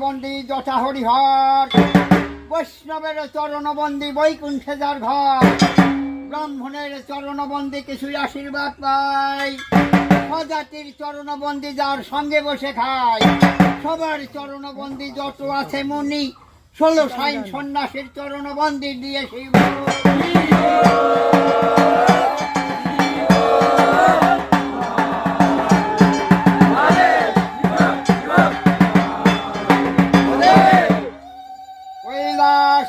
বন্দী যথা হরিহর, বৈষ্ণবের চরণবন্দী বৈকুণ্ঠে যার ঘর, ব্রাহ্মণের চরণবন্দী কিছুই আশীর্বাদ পাই, স্বজাতির চরণবন্দী যার সঙ্গে বসে খায়, সবার চরণবন্দী যত আছে মুনি, 16 সাইন সন্ন্যাসীর চরণবন্দী দিয়ে শিব।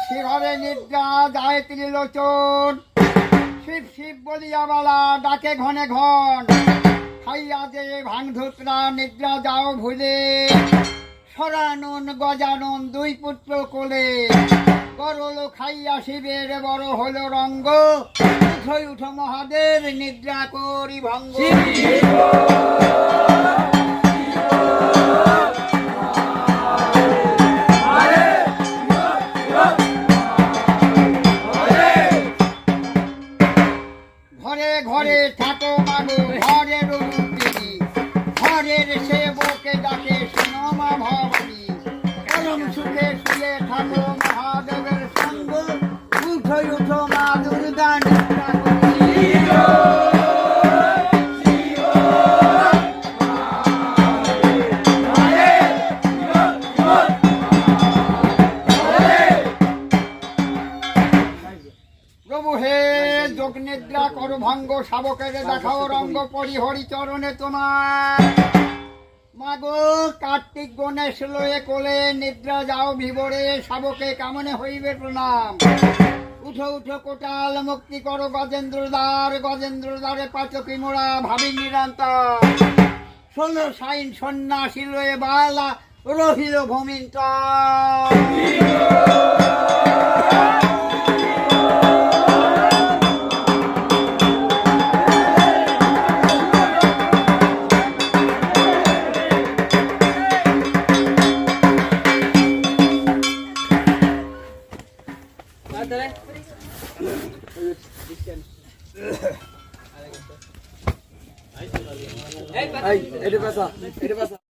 শিবরে নিদ্রা যায় ত্রিলোচন, শিব শিব বলিয়া বালা ডাকে ঘনে ঘন, খাইয়া যে ভাঙধুতরা নিদ্রা যাও ভুলে, সরানন গজানন 2 পুত্র কোলে, করল খাইয়া শিবের বড় হলো রঙ্গ, উঠো উঠো মহাদেব নিদ্রা করি ভঙ্গ। ঘরে ঘরে থাকো মাগো ঘরের রূপিণী, ঘরের সেবকে ডাকে শোনো মা ভবানী, পরম সুখে শুয়ে থাকো মহাদেবের সঙ্গ, উঠো উঠো মা দুর্গা নিদ্রা করি। প্রভু হে যোগ নিদ্রা করো ভঙ্গ, শাবকের দেখাও রঙ্গ, পরি হরি চরণে তোমার। মাগো কার্তিক গণেশ লয়ে কোলে নিদ্রা যাও ভিবরে, শাবকে কামনে হইবে প্রণাম। উঠো উঠো কোটাল মুক্তি করো গজেন্দ্র দ্বার, গজেন্দ্র দ্বারে পাচকি মোড়া ভাবি নিরন্তর, 16 সাইন সন্ন্যাসী লয়ে বালা রহিল ভূমিন্তর। এটা